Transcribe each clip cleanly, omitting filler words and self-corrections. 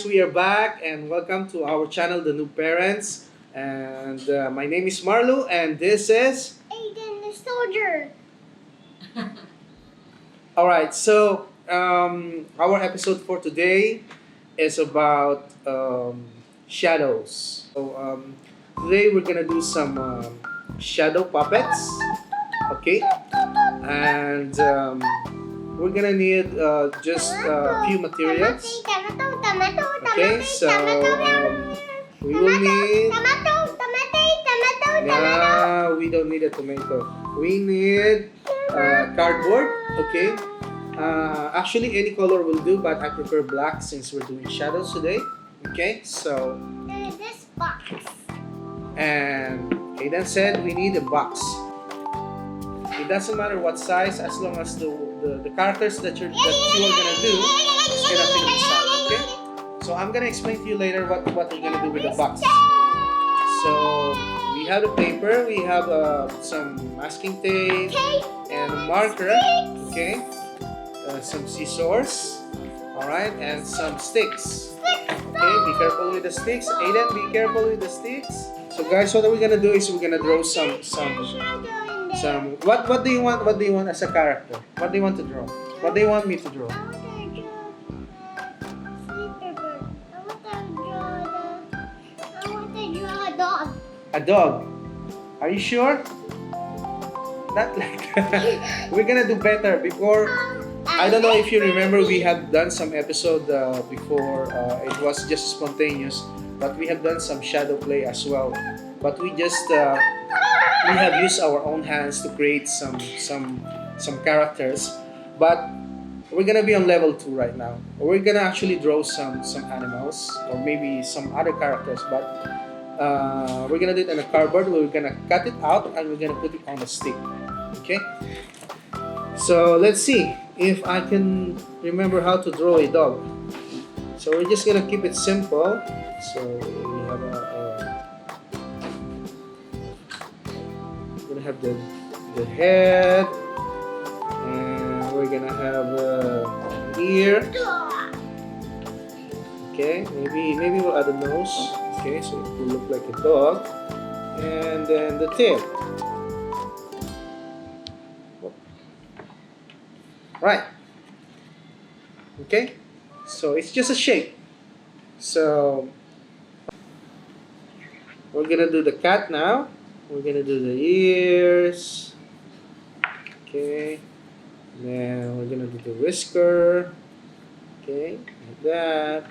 guys, we are back and welcome to our channel, The Noob Parents. And my name is Marlo and this is Aiden the soldier. Alright, so our episode for today is about shadows. Today we're gonna do some shadow puppets, okay? And we're gonna need just a few materials. Okay, so we will need. No, we don't need a tomato. We need cardboard. Okay. Actually, any color will do, but I prefer black since we're doing shadows today. Okay, so. This box. And Aiden said we need a box. It doesn't matter what size, as long as the characters that you are gonna do is gonna fit inside. Okay. So I'm gonna explain to you later what we're gonna do with the box. So we have the paper, we have some masking tape and a marker, okay, some scissors, all right, and some sticks. Okay, be careful with the sticks. Aiden, be careful with the sticks. So guys, what we're gonna do is we're gonna draw some. What do you want? What do you want as a character? What do you want to draw? What do you want me to draw? A dog. Are you sure? Not like that. We're gonna do better. Before, I don't know if you remember, we had done some episode before. It was just spontaneous, but we have done some shadow play as well. But we just we have used our own hands to create some characters. But we're gonna be on level 2 right now. We're gonna actually draw some animals or maybe some other characters, but. We're gonna do it on a cardboard. We're gonna cut it out and we're gonna put it on a stick. Okay. So let's see if I can remember how to draw a dog. So we're just gonna keep it simple. So we have we're gonna have the head, and we're gonna have the ear. Okay, maybe we'll add a nose. Okay, so it will look like a dog. And then the tail. Right. Okay, so it's just a shape. So we're gonna do the cat now. We're gonna do the ears. Okay, then we're gonna do the whisker. Okay, like that.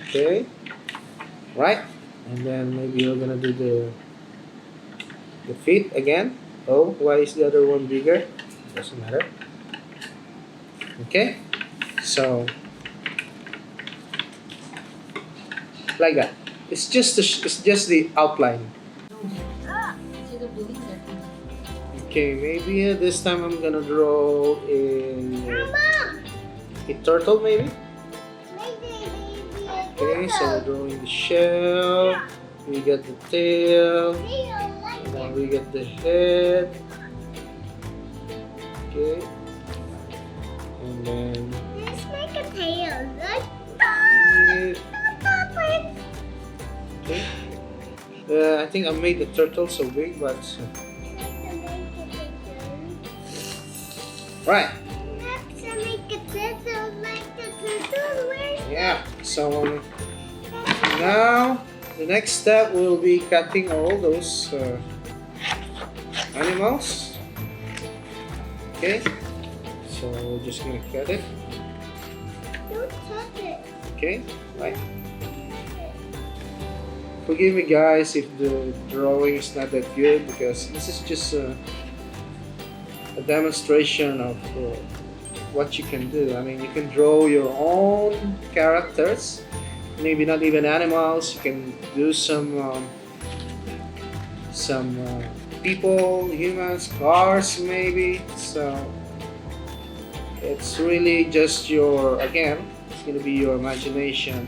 Okay, right, and then maybe we're gonna do the feet again. Oh, why is the other one bigger? Doesn't matter. Okay, so like that. It's just the outline. Okay, maybe this time I'm gonna draw a turtle, maybe. Okay, so we're drawing the shell, we get the tail, and then we get the head. Okay, and then Let's make a tail. okay. I think I made the turtle so big, but right. Let's make a turtle like the turtle. Yeah. So now the next step will be cutting all those animals. Okay, so we're just gonna cut it. Don't touch it. Okay, right. Forgive me guys if the drawing is not that good, because this is just a demonstration of what you can do. I mean, you can draw your own characters, maybe not even animals. You can do some people, humans, cars maybe. So it's really just your, again, it's gonna be your imagination.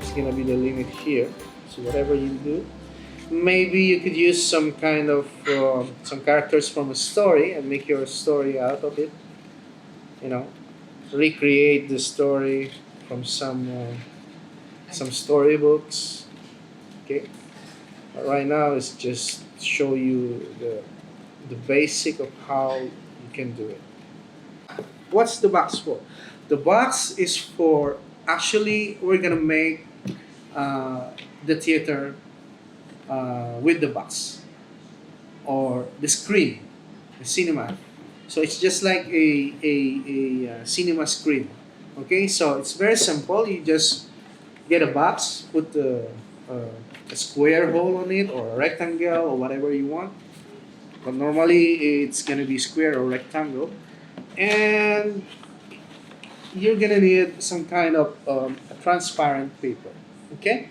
It's gonna be the limit here. So whatever you do, maybe you could use some kind of some characters from a story and make your story out of it, you know. recreate the story from some storybooks. Okay, but right now it's just show you the basic of how you can do it. What's the box for? The box is for, actually we're gonna make the theater with the box or the screen, the cinema. So it's just like a cinema screen. Okay, so it's very simple. You just get a box, put a square hole on it or a rectangle or whatever you want. But normally it's gonna be square or rectangle, and you're gonna need some kind of a transparent paper. Okay,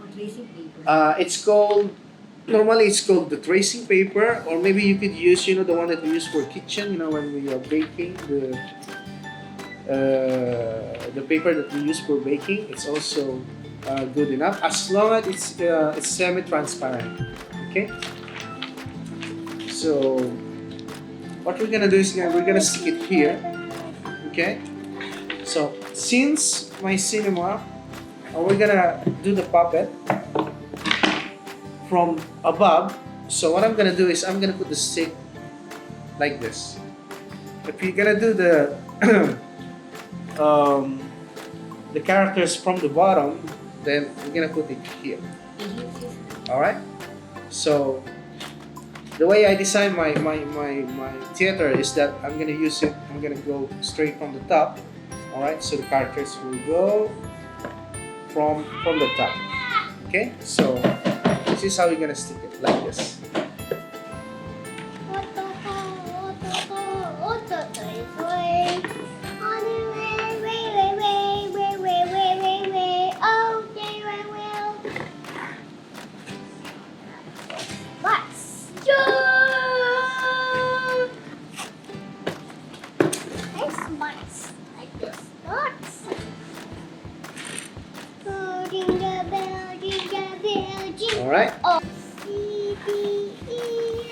Or tracing paper. it's called, normally it's called the tracing paper, or maybe you could use, the one that we use for kitchen. When we are baking, the paper that we use for baking. It's also good enough as long as it's semi-transparent. Okay. So what we're gonna do is we're gonna stick it here. Okay. So since my cinema, we're gonna do the puppet from above. So what I'm gonna do is I'm gonna put the stick like this. If you're gonna do the characters from the bottom, then we're gonna put it here. All right. So the way I design my theater is that I'm gonna use it. I'm gonna go straight from the top. All right. So the characters will go from the top. Okay. So this is how we're gonna stick it, like this. All right.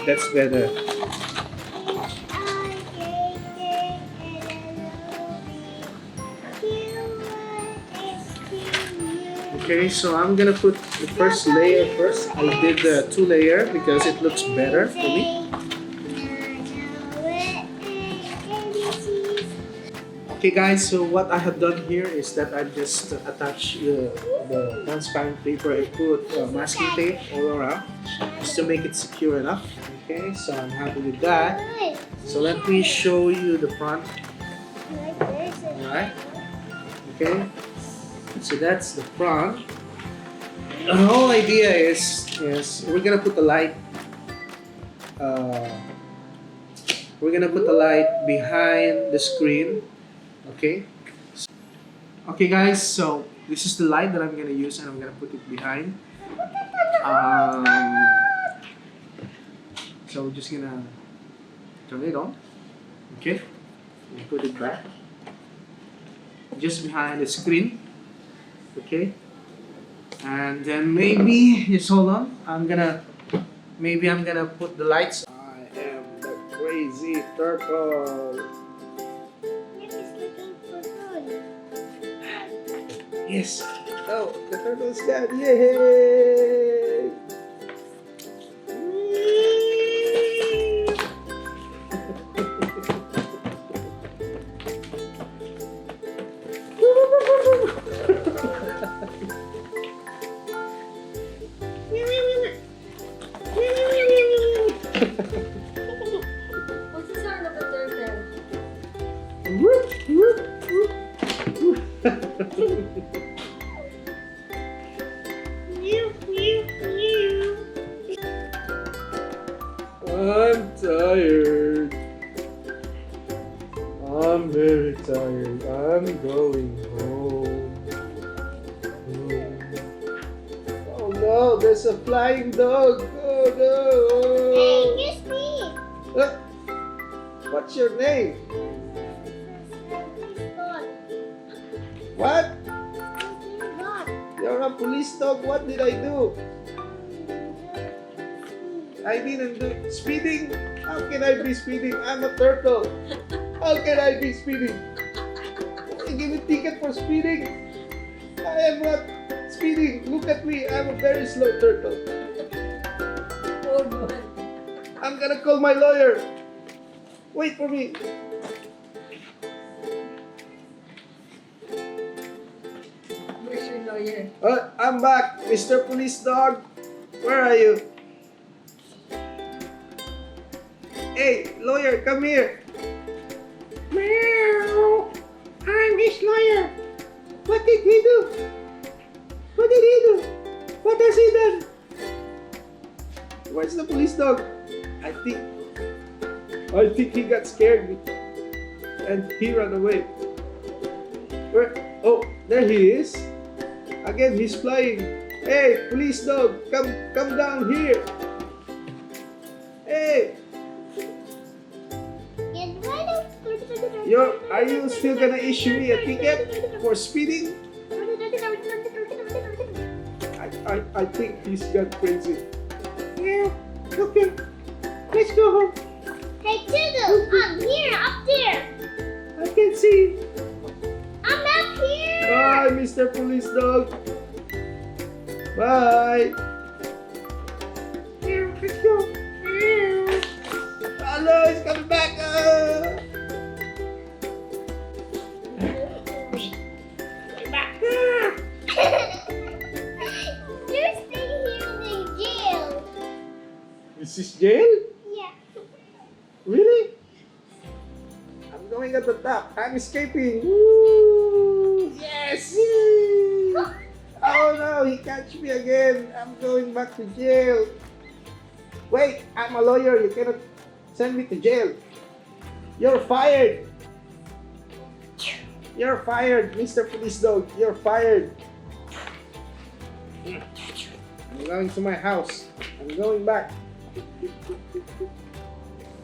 That's better. Okay, so I'm gonna put the first layer first. I did the 2-layer because it looks better for me. Okay guys, so what I have done here is that I just attach the transparent paper and put masking tape all around just to make it secure enough. Okay, so I'm happy with that. So let me show you the front. Alright. Okay. So that's the front. The whole idea is we're gonna put the light. We're gonna put the light behind the screen. Okay. Okay, guys. So this is the light that I'm gonna use, and I'm gonna put it behind. So we're just gonna turn it on. Okay. And put it back. Just behind the screen. Okay, and then maybe just hold on. I'm gonna put the lights. I am the crazy turtle. Yes. Oh, the turtle's gone. Yay! What's the sound of a turtle? I'm tired. I'm very tired. I'm going home. Oh no, there's a flying dog. Oh no. Hey, just me. What's your name? What? You're a police dog. What did I do? I didn't do speeding. How can I be speeding? I'm a turtle. How can I be speeding? You give me ticket for speeding? I am not speeding. Look at me. I'm a very slow turtle. Oh no. I'm gonna call my lawyer. Wait for me. Where's your lawyer? I'm back, Mr. Police Dog. Where are you? Hey, lawyer, come here. Meow. I'm his lawyer. What did he do? What did he do? What has he done? Where's the police dog? I think he got scared and he ran away. Where? Oh, there he is. Again, he's flying. Hey, police dog, come down here. Hey, are you still gonna issue me a ticket for speeding? I think he's gone crazy. Yeah, okay. Let's go home. Hey, Toodles, I'm here, up there. I can see. I'm up here. Bye, Mr. Police Dog. Bye. Let's go. Hello, he's coming back. You're staying here in the jail. This is jail? Yeah. Really? I'm going at the top. I'm escaping. Woo! Yes! Oh no, he catch me again. I'm going back to jail. Wait, I'm a lawyer. You cannot send me to jail. You're fired. You're fired, Mr. Police Dog. You're fired. I'm going to my house. I'm going back.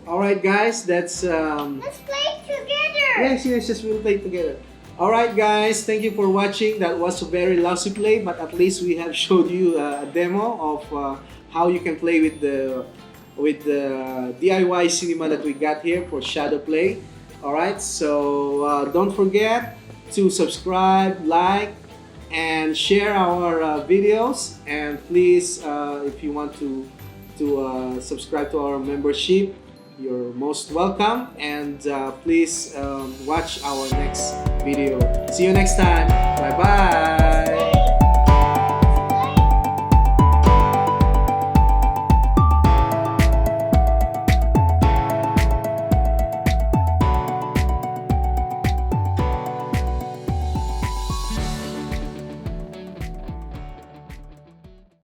Alright guys, that's Let's play together. yes, we'll play together. Alright guys, thank you for watching. That was a very lousy play, but at least we have showed you a demo of how you can play with the DIY cinema that we got here for Shadow Play. Alright, so don't forget to subscribe, like, and share our videos. And please, if you want to subscribe to our membership, you're most welcome. And please watch our next video. See you next time.